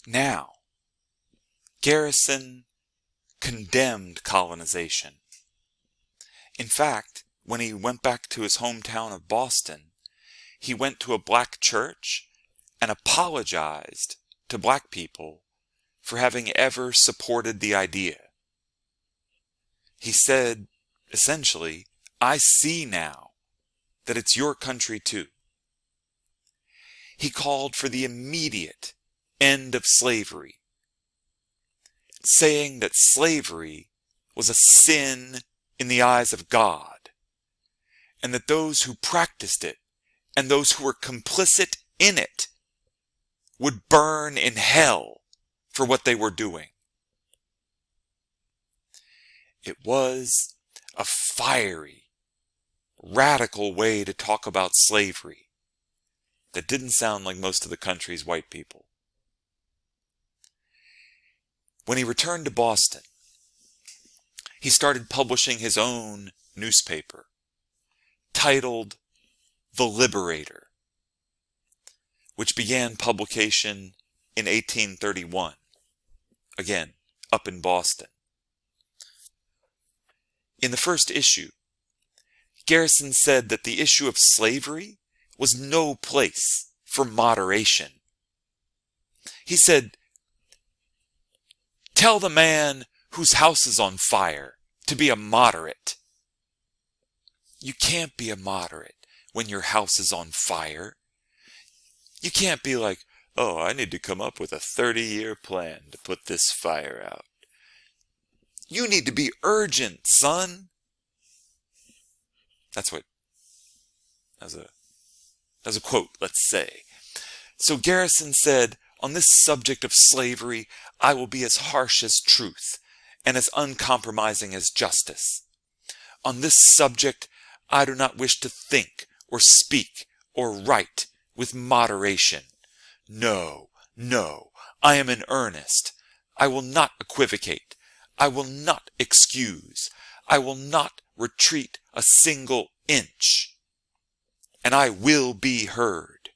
Now, Garrison condemned colonization. In fact, when he went back to his hometown of Boston, he went to a black church and apologized to black people for having ever supported the idea. He said, essentially, I see now that it's your country too. He called for the immediate end of slavery, saying that slavery was a sin in the eyes of God, and that those who practiced it and those who were complicit in it would burn in hell for what they were doing. It was a fiery, radical way to talk about slavery that didn't sound like most of the country's white people. When he returned to Boston, he started publishing his own newspaper, titled The Liberator, which began publication in 1831, again, up in Boston. In the first issue, Garrison said that the issue of slavery was no place for moderation. He said, tell the man whose house is on fire to be a moderate. You can't be a moderate when your house is on fire. You can't be like, oh, I need to come up with a 30-year plan to put this fire out. You need to be urgent, son. That's a quote, let's say. So Garrison said, on this subject of slavery, I will be as harsh as truth and as uncompromising as justice. On this subject, I do not wish to think or speak or write with moderation. No, I am in earnest. I will not equivocate. I will not excuse. I will not retreat a single inch. And I will be heard.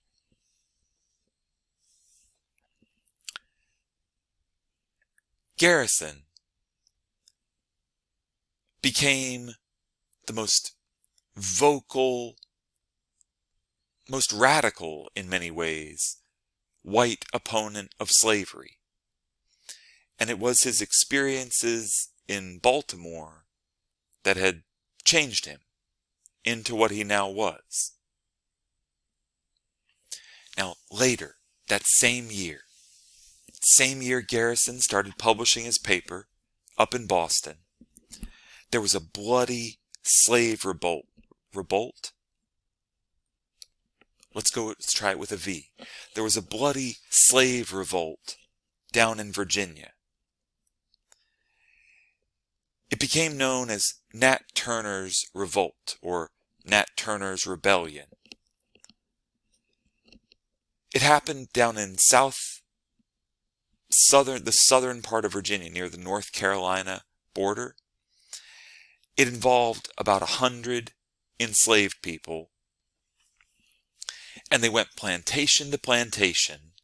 Garrison became the most vocal, most radical in many ways, white opponent of slavery. And it was his experiences in Baltimore that had changed him into what he now was. Now, later, that same year Garrison started publishing his paper up in Boston. There was a bloody slave revolt. Let's try it with a V. There was a bloody slave revolt down in Virginia. It became known as Nat Turner's Revolt, or Nat Turner's Rebellion. It happened down in the southern part of Virginia, near the North Carolina border. It involved about 100 enslaved people, and they went plantation to plantation,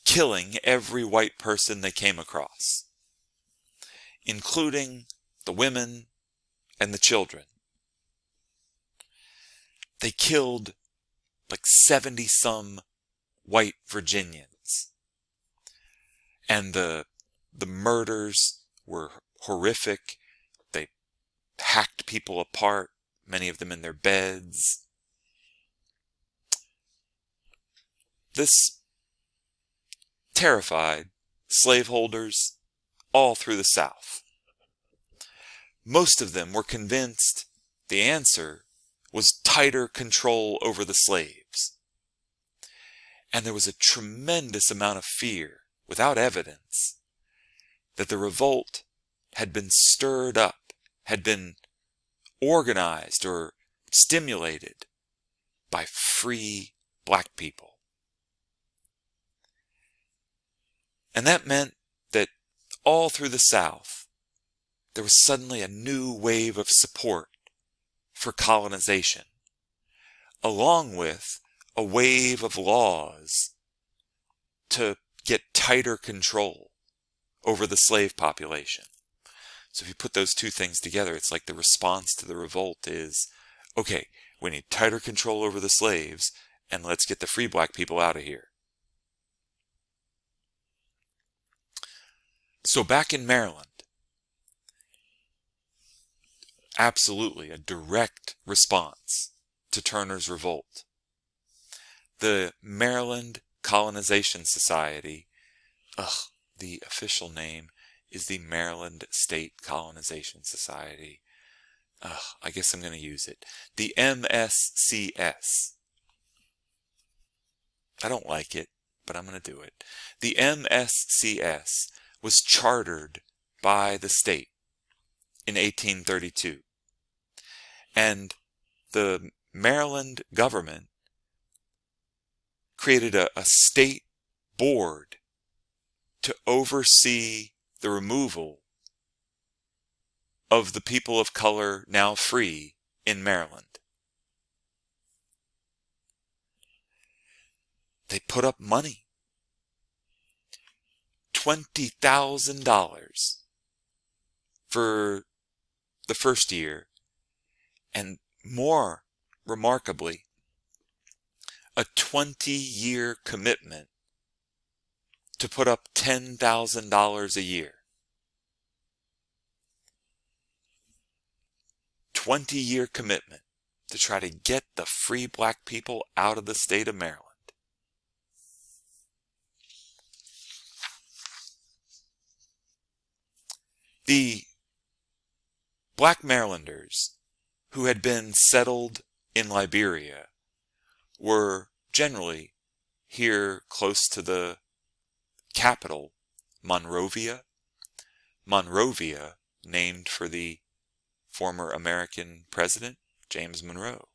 killing every white person they came across, including the women and the children. They killed like 70-some white Virginians. And the murders were horrific. They hacked people apart, many of them in their beds. This terrified slaveholders all through the South. Most of them were convinced the answer was tighter control over the slaves. And there was a tremendous amount of fear, without evidence, that the revolt had been stirred up, had been organized or stimulated by free black people. And that meant that all through the South, there was suddenly a new wave of support for colonization, along with a wave of laws to get tighter control over the slave population. So if you put those two things together, it's like the response to the revolt is, okay, we need tighter control over the slaves, and let's get the free black people out of here. So back in Maryland, absolutely a direct response to Turner's revolt. The Maryland Colonization Society, the official name is the Maryland State Colonization Society. I guess I'm going to use it. The MSCS. I don't like it, but I'm going to do it. The MSCS was chartered by the state in 1832. And the Maryland government created a state board to oversee the removal of the people of color now free in Maryland. They put up money. $20,000 for the first year, and more remarkably, a 20-year commitment to put up $10,000 a year. 20-year commitment to try to get the free black people out of the state of Maryland. The black Marylanders who had been settled in Liberia were generally here close to the capital, Monrovia. Monrovia, named for the former American president, James Monroe.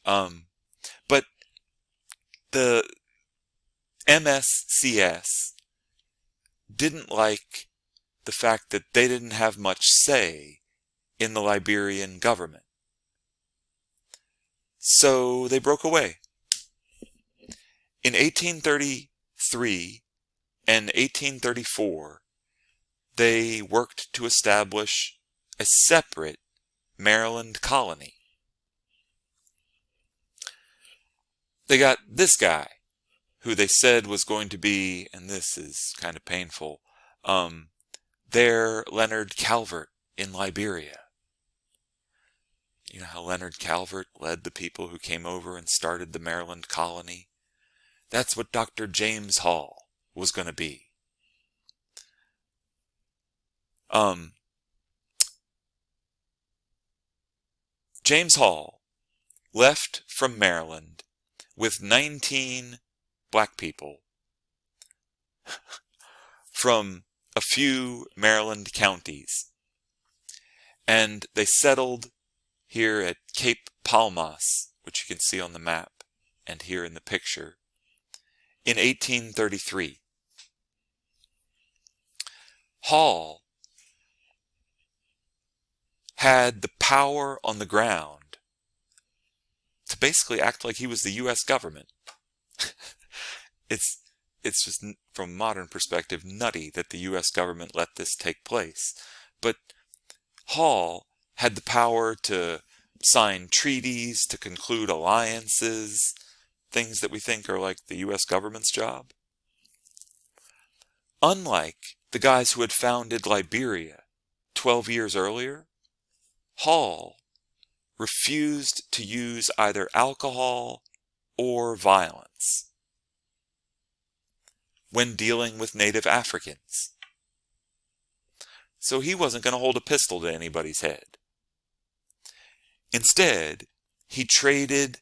But the MSCS didn't like the fact that they didn't have much say in the Liberian government. So they broke away. In 1833 and 1834, they worked to establish a separate Maryland colony. They got this guy, who they said was going to be, and this is kind of painful, their Leonard Calvert in Liberia. You know how Leonard Calvert led the people who came over and started the Maryland colony? That's what Dr. James Hall was going to be. James Hall left from Maryland with 19 black people from a few Maryland counties, and they settled here at Cape Palmas, which you can see on the map and here in the picture, in 1833. Hall had the power on the ground to basically act like he was the U.S. government. It's just, from a modern perspective, nutty that the U.S. government let this take place. But Hall had the power to sign treaties, to conclude alliances, things that we think are like the U.S. government's job. Unlike the guys who had founded Liberia 12 years earlier, Hall refused to use either alcohol or violence when dealing with native Africans. So he wasn't going to hold a pistol to anybody's head. Instead, he traded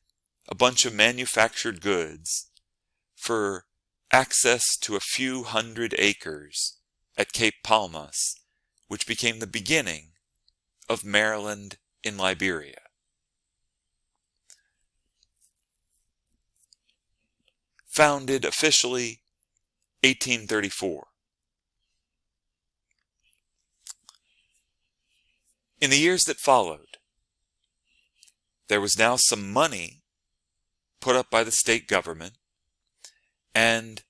a bunch of manufactured goods for access to a few hundred acres at Cape Palmas, which became the beginning of Maryland in Liberia. Founded officially 1834. In the years that followed, there was now some money put up by the state government, and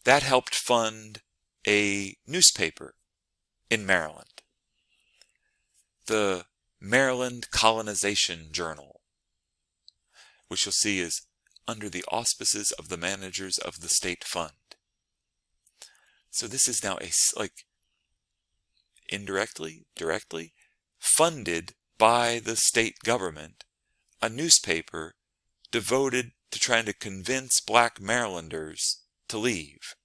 that helped fund a newspaper in Maryland, the Maryland Colonization Journal, which you'll see is under the auspices of the managers of the state fund. So this is now indirectly, directly funded by the state government, a newspaper devoted to trying to convince black Marylanders to leave.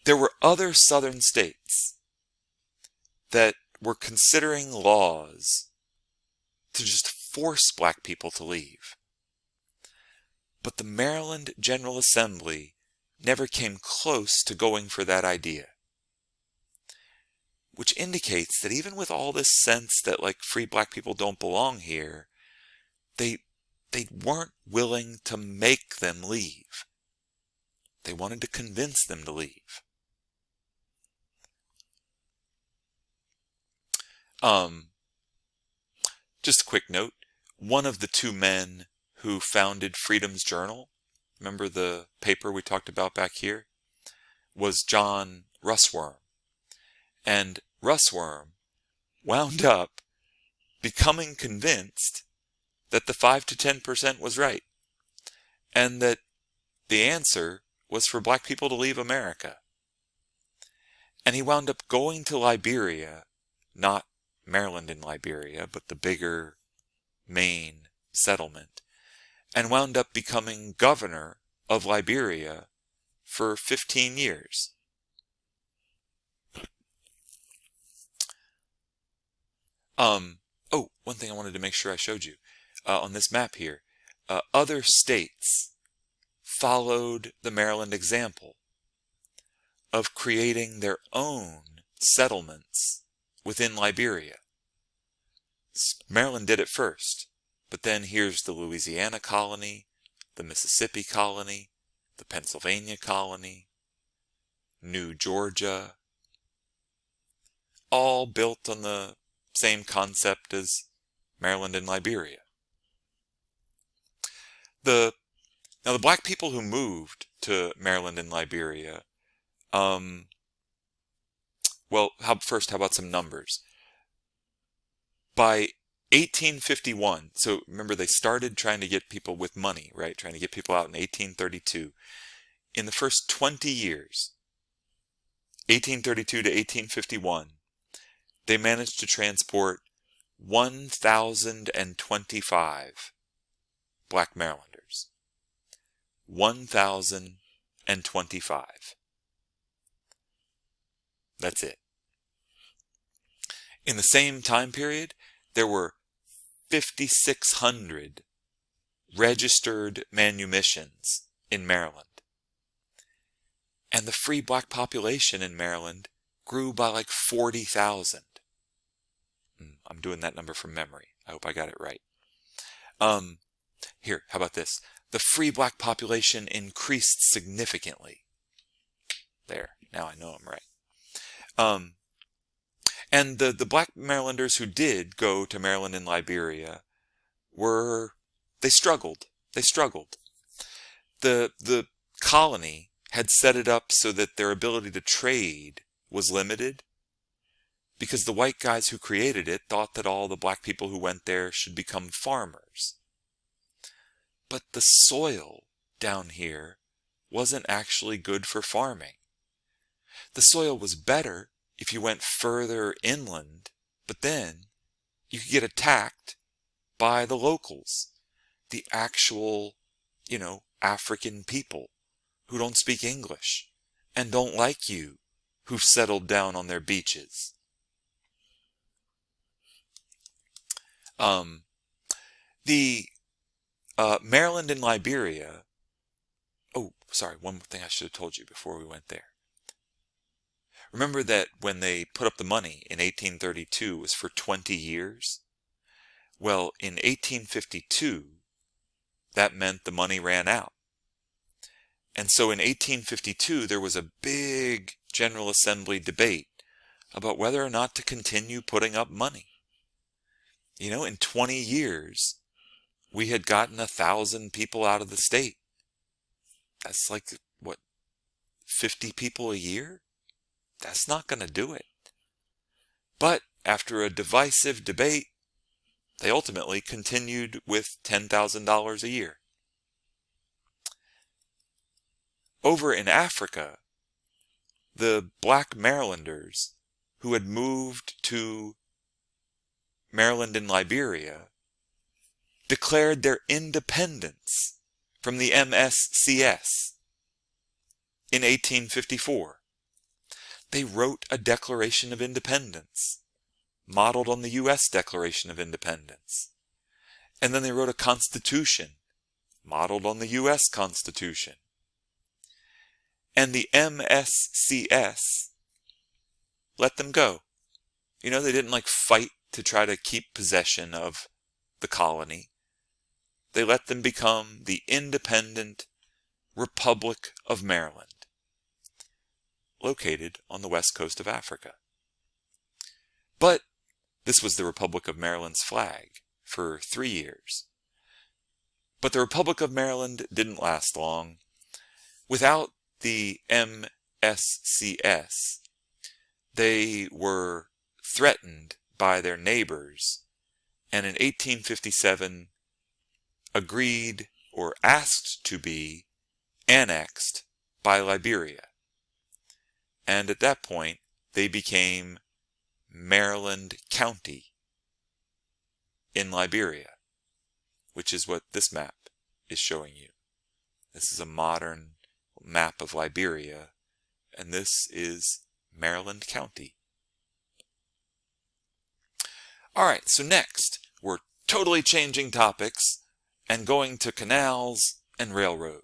There were other southern states that were considering laws to just force black people to leave. But the Maryland General Assembly never came close to going for that idea. Which indicates that even with all this sense that free black people don't belong here, they weren't willing to make them leave. They wanted to convince them to leave. Just a quick note, one of the two men who founded Freedom's Journal, remember the paper we talked about back here, was John Russwurm. And Russwurm wound up becoming convinced that the 5 to 10% was right, and that the answer was for black people to leave America. And he wound up going to Liberia, not Maryland and Liberia, but the bigger Maine settlement, and wound up becoming governor of Liberia for 15 years. One thing I wanted to make sure I showed you on this map here. Other states followed the Maryland example of creating their own settlements within Liberia. Maryland did it first, but then here's the Louisiana colony, the Mississippi colony, the Pennsylvania colony, New Georgia, all built on the same concept as Maryland and Liberia. Now the black people who moved to Maryland and Liberia, how about some numbers? By 1851, so remember they started trying to get people with money, right? Trying to get people out in 1832. In the first 20 years, 1832 to 1851, they managed to transport 1,025 black Marylanders. 1,025. That's it. In the same time period, there were 5,600 registered manumissions in Maryland. And the free black population in Maryland grew by 40,000. I'm doing that number from memory. I hope I got it right. Here, how about this? The free black population increased significantly. There, now I know I'm right. And the black Marylanders who did go to Maryland and Liberia they struggled. They struggled. The colony had set it up so that their ability to trade was limited, because the white guys who created it thought that all the black people who went there should become farmers. But the soil down here wasn't actually good for farming. The soil was better if you went further inland, but then you could get attacked by the locals, the actual, African people who don't speak English and don't like you, who've settled down on their beaches. Maryland and Liberia. Oh, sorry, one thing I should have told you before we went there. Remember that when they put up the money in 1832, it was for 20 years? Well, in 1852, that meant the money ran out. And so in 1852, there was a big General Assembly debate about whether or not to continue putting up money. In 20 years, we had gotten 1,000 people out of the state. That's like, what, 50 people a year? That's not going to do it. But after a divisive debate, they ultimately continued with $10,000 a year. Over in Africa, the black Marylanders who had moved to Maryland and Liberia declared their independence from the MSCS in 1854. They wrote a Declaration of Independence, modeled on the U.S. Declaration of Independence. And then they wrote a Constitution, modeled on the U.S. Constitution. And the MSCS let them go. You know, they didn't fight to try to keep possession of the colony. They let them become the independent Republic of Maryland, located on the west coast of Africa. But this was the Republic of Maryland's flag for 3 years. But the Republic of Maryland didn't last long. Without the MSCS, they were threatened by their neighbors, and in 1857 agreed or asked to be annexed by Liberia. And at that point, they became Maryland County in Liberia, which is what this map is showing you. This is a modern map of Liberia, and this is Maryland County. Alright, so next, we're totally changing topics and going to canals and railroads.